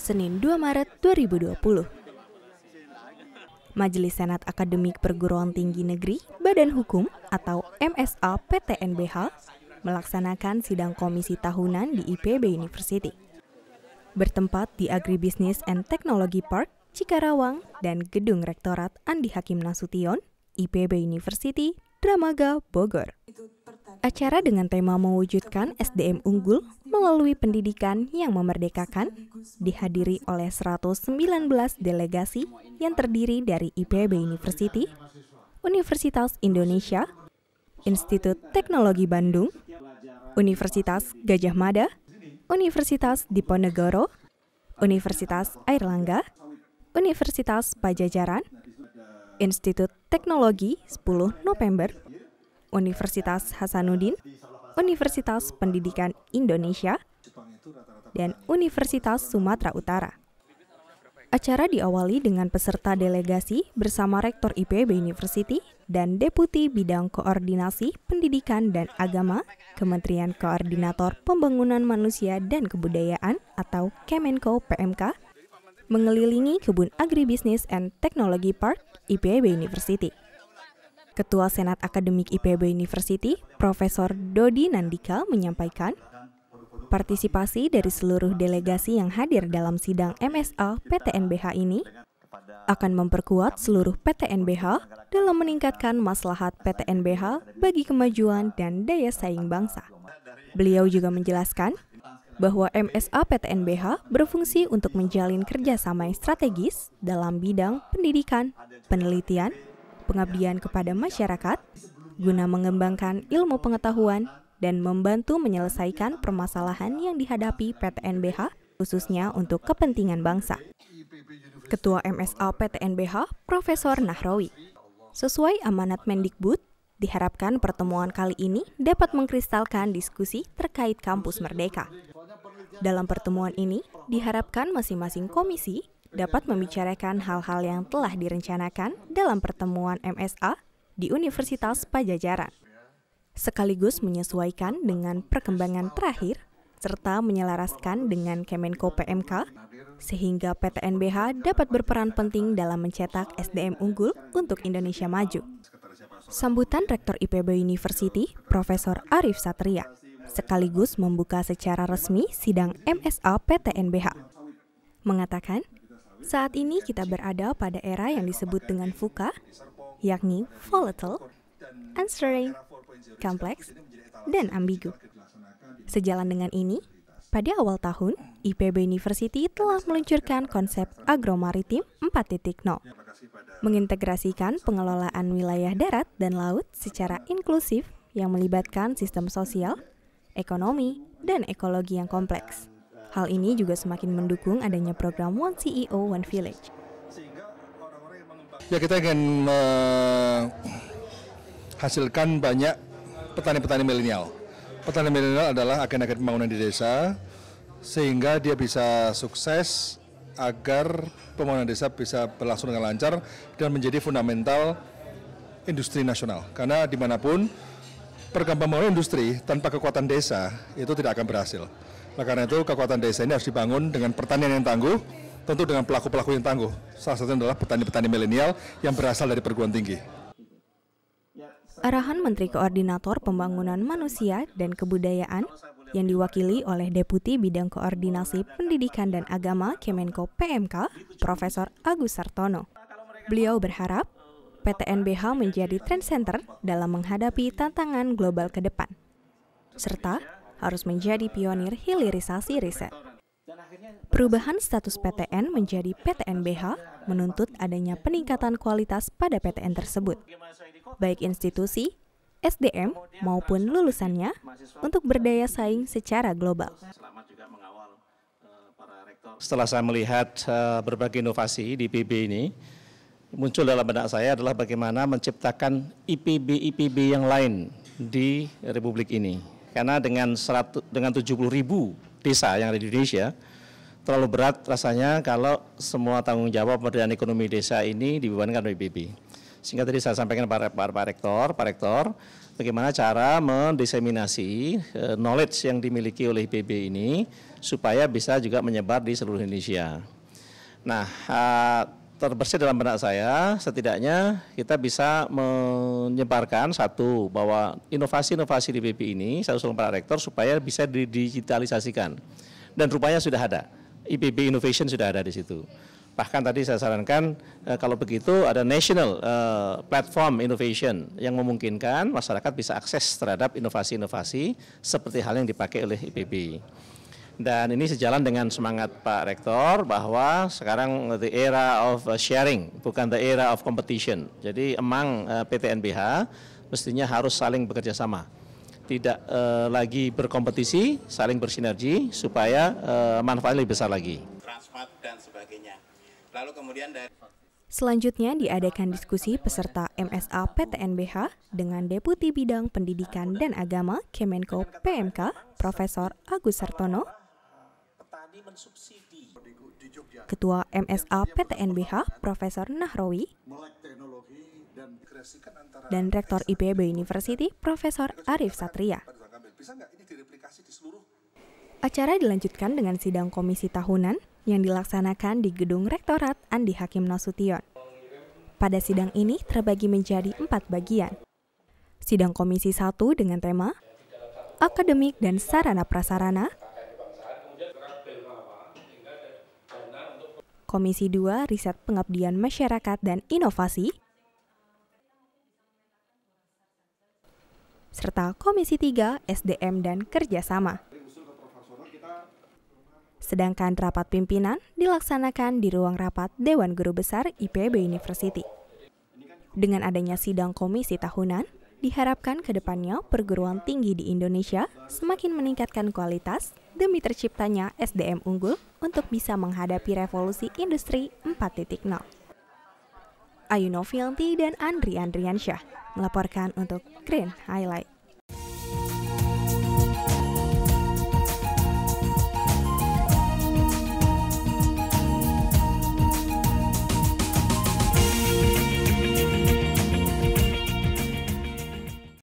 Senin 2 Maret 2020. Majelis Senat Akademik Perguruan Tinggi Negeri Badan Hukum atau MSA PTNBH melaksanakan sidang komisi tahunan di IPB University. Bertempat di Agribisnis and Technology Park, Cikarawang, dan Gedung Rektorat Andi Hakim Nasution, IPB University, Dramaga, Bogor. Acara dengan tema mewujudkan SDM unggul melalui pendidikan yang memerdekakan dihadiri oleh 119 delegasi yang terdiri dari IPB University, Universitas Indonesia, Institut Teknologi Bandung, Universitas Gadjah Mada, Universitas Diponegoro, Universitas Airlangga, Universitas Pajajaran, Institut Teknologi 10 November, Universitas Hasanuddin, Universitas Pendidikan Indonesia, dan Universitas Sumatera Utara. Acara diawali dengan peserta delegasi bersama Rektor IPB University dan Deputi Bidang Koordinasi Pendidikan dan Agama, Kementerian Koordinator Pembangunan Manusia dan Kebudayaan atau Kemenko PMK, mengelilingi Kebun Agribisnis and Technology Park IPB University. Ketua Senat Akademik IPB University, Profesor Dodi Nandika menyampaikan, partisipasi dari seluruh delegasi yang hadir dalam sidang MSA PTNBH ini akan memperkuat seluruh PTNBH dalam meningkatkan maslahat PTNBH bagi kemajuan dan daya saing bangsa. Beliau juga menjelaskan bahwa MSA PTNBH berfungsi untuk menjalin kerjasama yang strategis dalam bidang pendidikan, penelitian, pengabdian kepada masyarakat, guna mengembangkan ilmu pengetahuan dan membantu menyelesaikan permasalahan yang dihadapi PTNBH, khususnya untuk kepentingan bangsa. Ketua MSA PTNBH, Profesor Nahrawi. Sesuai amanat Mendikbud, diharapkan pertemuan kali ini dapat mengkristalkan diskusi terkait kampus merdeka. Dalam pertemuan ini, diharapkan masing-masing komisi dapat membicarakan hal-hal yang telah direncanakan dalam pertemuan MSA di Universitas Pajajaran, sekaligus menyesuaikan dengan perkembangan terakhir serta menyelaraskan dengan Kemenko PMK, sehingga PTNBH dapat berperan penting dalam mencetak SDM unggul untuk Indonesia maju. Sambutan Rektor IPB University, Profesor Arif Satria, sekaligus membuka secara resmi sidang MSA PTNBH, mengatakan, saat ini kita berada pada era yang disebut dengan VUCA, yakni volatile, uncertain, complex, dan ambigu. Sejalan dengan ini, pada awal tahun, IPB University telah meluncurkan konsep agromaritim 4.0, mengintegrasikan pengelolaan wilayah darat dan laut secara inklusif yang melibatkan sistem sosial, ekonomi, dan ekologi yang kompleks. Hal ini juga semakin mendukung adanya program One CEO, One Village. Ya, kita ingin menghasilkan banyak petani-petani milenial. Petani milenial adalah agen-agen pembangunan di desa, sehingga dia bisa sukses agar pembangunan desa bisa berlangsung dengan lancar dan menjadi fundamental industri nasional. Karena dimanapun pembangunan industri tanpa kekuatan desa itu tidak akan berhasil. Nah, karena itu kekuatan desa ini harus dibangun dengan pertanian yang tangguh, tentu dengan pelaku-pelaku yang tangguh. Salah satunya adalah petani-petani milenial yang berasal dari perguruan tinggi. Arahan Menteri Koordinator Pembangunan Manusia dan Kebudayaan yang diwakili oleh Deputi Bidang Koordinasi Pendidikan dan Agama Kemenko PMK, Profesor Agus Sartono. Beliau berharap PTNBH menjadi trend center dalam menghadapi tantangan global ke depan, serta harus menjadi pionir hilirisasi riset. Perubahan status PTN menjadi PTNBH menuntut adanya peningkatan kualitas pada PTN tersebut, baik institusi, SDM, maupun lulusannya untuk berdaya saing secara global. Setelah saya melihat berbagai inovasi di IPB ini, muncul dalam benak saya adalah bagaimana menciptakan IPB-IPB yang lain di Republik ini. Karena dengan 70.000 desa yang ada di Indonesia, terlalu berat rasanya kalau semua tanggung jawab pemberdayaan ekonomi desa ini dibebankan oleh IPB. Sehingga tadi saya sampaikan Pak Rektor, bagaimana cara mendiseminasi knowledge yang dimiliki oleh IPB ini supaya bisa juga menyebar di seluruh Indonesia. Nah, terbersih dalam benak saya, setidaknya kita bisa menyebarkan satu, bahwa inovasi-inovasi di IPB ini, saya usul Pak Rektor, supaya bisa didigitalisasikan. Dan rupanya sudah ada, IPB Innovation sudah ada di situ. Bahkan tadi saya sarankan kalau begitu ada national platform innovation yang memungkinkan masyarakat bisa akses terhadap inovasi-inovasi seperti hal yang dipakai oleh IPB. Dan ini sejalan dengan semangat Pak Rektor bahwa sekarang the era of sharing, bukan the era of competition. Jadi among PTNBH mestinya harus saling bekerja sama. Tidak lagi berkompetisi, saling bersinergi supaya manfaatnya lebih besar lagi. Transmart dan sebagainya. Lalu kemudian dari Selanjutnya diadakan diskusi peserta MSA PTNBH dengan Deputi Bidang Pendidikan dan Agama Kemenko PMK, Profesor Agus Sartono, Ketua MSA PTNBH, Profesor Nahrawi, dan Rektor IPB University, Profesor Arif Satria. Acara dilanjutkan dengan sidang komisi tahunan yang dilaksanakan di Gedung Rektorat Andi Hakim Nasution. Pada sidang ini terbagi menjadi 4 bagian. Sidang komisi 1 dengan tema Akademik dan Sarana Prasarana, Komisi 2 Riset Pengabdian Masyarakat dan Inovasi, serta Komisi 3 SDM dan Kerjasama. Sedangkan rapat pimpinan dilaksanakan di ruang rapat Dewan Guru Besar IPB University. Dengan adanya sidang komisi tahunan, diharapkan ke depannya perguruan tinggi di Indonesia semakin meningkatkan kualitas demi terciptanya SDM unggul untuk bisa menghadapi revolusi industri 4.0. Ayu Novianti dan Andri Andriansyah melaporkan untuk Green Highlight.